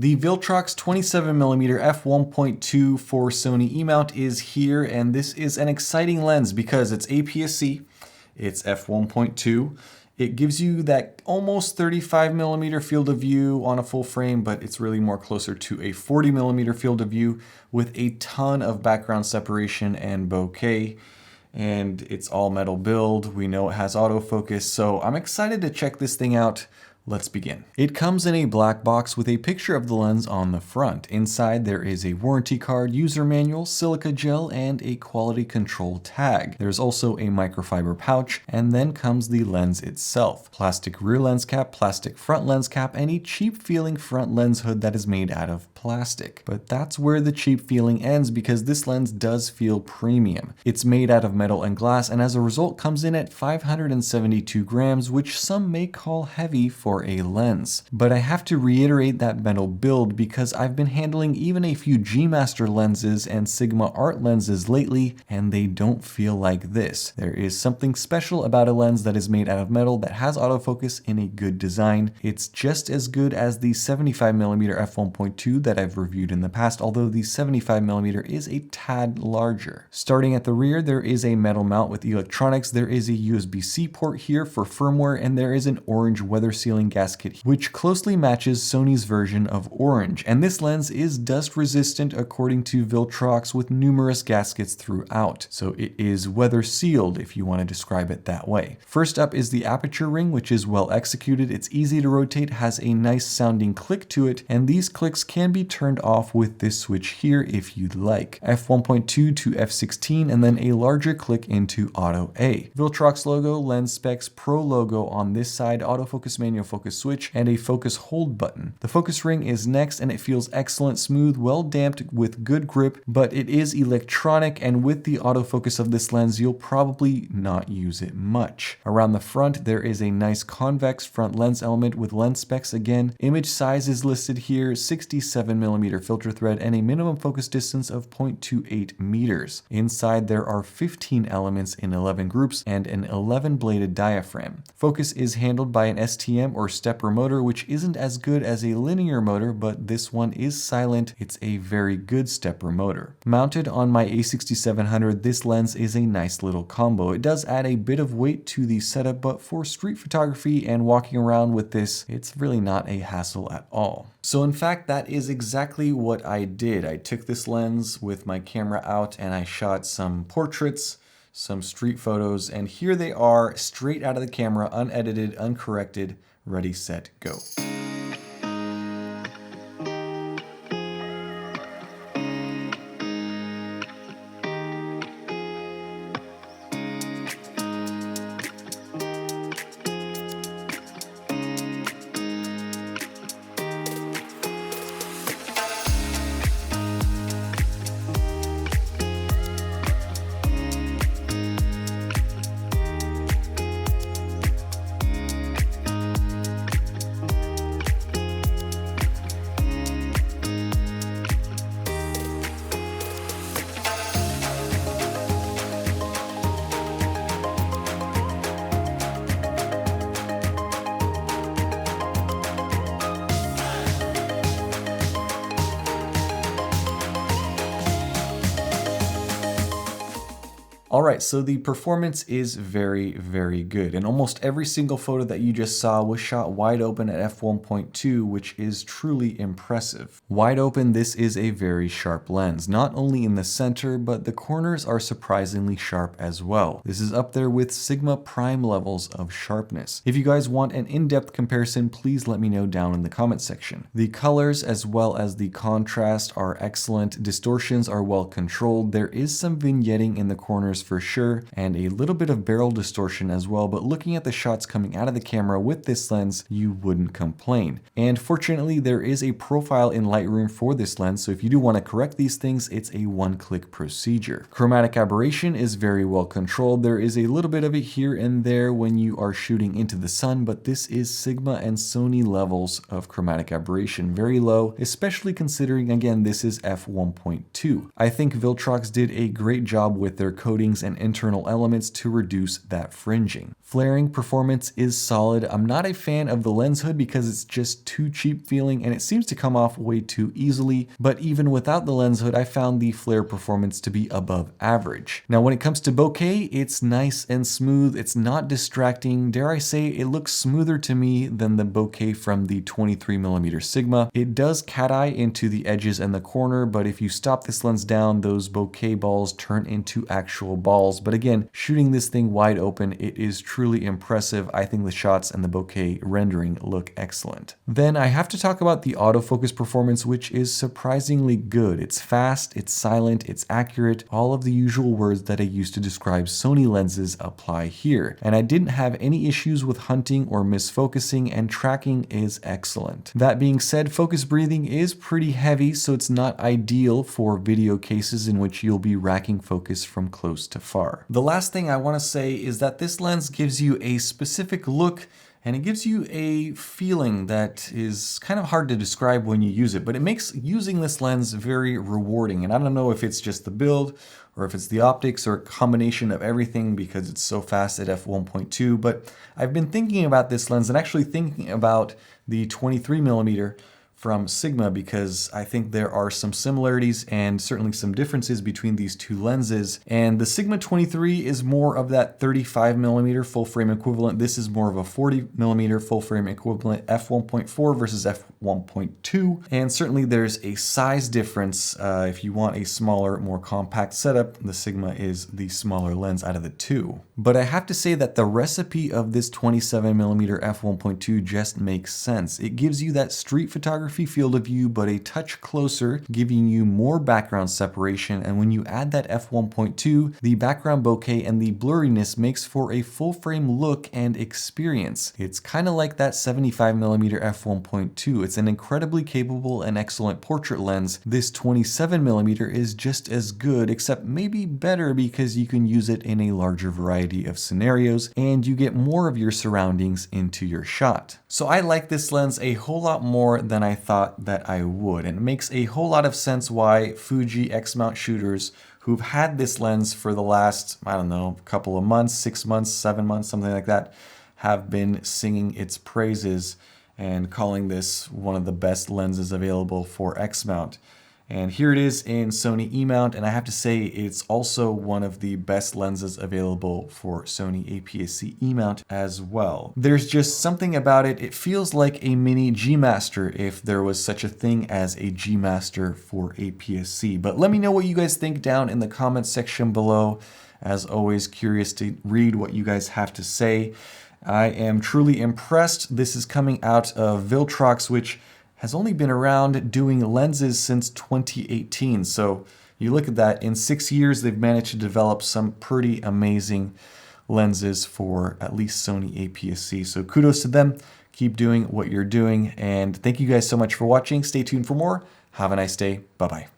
The Viltrox 27mm F1.2 for Sony E-mount is here, and this is an exciting lens because it's APS-C, it's f1.2. It gives you that almost 35mm field of view on a full frame, but it's really more closer to a 40mm field of view with a ton of background separation and bokeh. And it's all metal build. We know it has autofocus, so I'm excited to check this thing out. Let's begin. It comes in a black box with a picture of the lens on the front. Inside there is a warranty card, user manual, silica gel, and a quality control tag. There's also a microfiber pouch, and then comes the lens itself. Plastic rear lens cap, plastic front lens cap, and a cheap feeling front lens hood that is made out of plastic. But that's where the cheap feeling ends because this lens does feel premium. It's made out of metal and glass, and as a result comes in at 572 grams, which some may call heavy for a lens. But I have to reiterate that metal build because I've been handling even a few G Master lenses and Sigma Art lenses lately, and they don't feel like this. There is something special about a lens that is made out of metal that has autofocus in a good design. It's just as good as the 75mm f1.2 that I've reviewed in the past, although the 75mm is a tad larger. Starting at the rear, there is a metal mount with electronics. There is a USB-C port here for firmware, and there is an orange weather sealing gasket, which closely matches Sony's version of orange. And this lens is dust resistant according to Viltrox with numerous gaskets throughout. So it is weather sealed if you want to describe it that way. First up is the aperture ring, which is well executed. It's easy to rotate, has a nice sounding click to it, and these clicks can be turned off with this switch here if you'd like. F1.2 to F16, and then a larger click into Auto A. Viltrox logo, lens specs, Pro logo on this side, autofocus manual focus switch, and a focus hold button. The focus ring is next, and it feels excellent, smooth, well damped with good grip, but it is electronic, and with the autofocus of this lens, you'll probably not use it much. Around the front, there is a nice convex front lens element with lens specs again. Image size is listed here, 67mm filter thread, and a minimum focus distance of 0.28 meters. Inside, there are 15 elements in 11 groups and an 11-bladed diaphragm. Focus is handled by an STM or stepper motor, which isn't as good as a linear motor, but this one is silent. It's a very good stepper motor. Mounted on my A6700, this lens is a nice little combo. It does add a bit of weight to the setup, but for street photography and walking around with this, it's really not a hassle at all. So in fact, that is exactly what I did. I took this lens with my camera out and I shot some portraits, some street photos, and here they are straight out of the camera, unedited, uncorrected, ready, set, go. Alright, so the performance is very, very good, and almost every single photo that you just saw was shot wide open at f1.2, which is truly impressive. Wide open, this is a very sharp lens, not only in the center, but the corners are surprisingly sharp as well. This is up there with Sigma prime levels of sharpness. If you guys want an in-depth comparison, please let me know down in the comment section. The colors as well as the contrast are excellent, distortions are well controlled, there is some vignetting in the corners for sure, and a little bit of barrel distortion as well, but looking at the shots coming out of the camera with this lens, you wouldn't complain. And fortunately, there is a profile in Lightroom for this lens, so if you do want to correct these things, it's a one-click procedure. Chromatic aberration is very well controlled. There is a little bit of it here and there when you are shooting into the sun, but this is Sigma and Sony levels of chromatic aberration, very low, especially considering, again, this is f1.2. I think Viltrox did a great job with their coding fittings and internal elements to reduce that fringing. Flaring performance is solid. I'm not a fan of the lens hood because it's just too cheap feeling and it seems to come off way too easily, but even without the lens hood, I found the flare performance to be above average. Now, when it comes to bokeh, it's nice and smooth. It's not distracting. Dare I say, it looks smoother to me than the bokeh from the 23mm Sigma. It does cat eye into the edges and the corner, but if you stop this lens down, those bokeh balls turn into actual balls. But again, shooting this thing wide open, it is truly impressive. I think the shots and the bokeh rendering look excellent. Then I have to talk about the autofocus performance, which is surprisingly good. It's fast, it's silent, it's accurate. All of the usual words that I use to describe Sony lenses apply here. And I didn't have any issues with hunting or misfocusing, and tracking is excellent. That being said, focus breathing is pretty heavy, so it's not ideal for video cases in which you'll be racking focus from close to far. The last thing I want to say is that this lens gives you a specific look and it gives you a feeling that is kind of hard to describe when you use it, but it makes using this lens very rewarding. And I don't know if it's just the build or if it's the optics or a combination of everything because it's so fast at f1.2, but I've been thinking about this lens and actually thinking about the 23mm from Sigma because I think there are some similarities and certainly some differences between these two lenses. And the Sigma 23 is more of that 35mm full frame equivalent. This is more of a 40mm full frame equivalent, f1.4 versus f1.2. And certainly there's a size difference. If you want a smaller, more compact setup, the Sigma is the smaller lens out of the two. But I have to say that the recipe of this 27mm f1.2 just makes sense. It gives you that street photography field of view, but a touch closer, giving you more background separation. And when you add that f1.2, the background bokeh and the blurriness makes for a full frame look and experience. It's kind of like that 75mm f1.2. It's an incredibly capable and excellent portrait lens. This 27mm is just as good, except maybe better because you can use it in a larger variety of scenarios and you get more of your surroundings into your shot. So I like this lens a whole lot more than I thought that I would, and it makes a whole lot of sense why Fuji X-mount shooters who've had this lens for the last, I don't know, couple of months, 6 months, 7 months, something like that, have been singing its praises and calling this one of the best lenses available for X-mount. And here it is in Sony E-mount, and I have to say it's also one of the best lenses available for Sony APS-C E-mount as well. There's just something about it. It feels like a mini G-Master if there was such a thing as a G-Master for APS-C. But let me know what you guys think down in the comments section below. As always, curious to read what you guys have to say. I am truly impressed. This is coming out of Viltrox, which has only been around doing lenses since 2018. So you look at that, in 6 years, they've managed to develop some pretty amazing lenses for at least Sony APS-C. So kudos to them. Keep doing what you're doing. And thank you guys so much for watching. Stay tuned for more. Have a nice day. Bye-bye.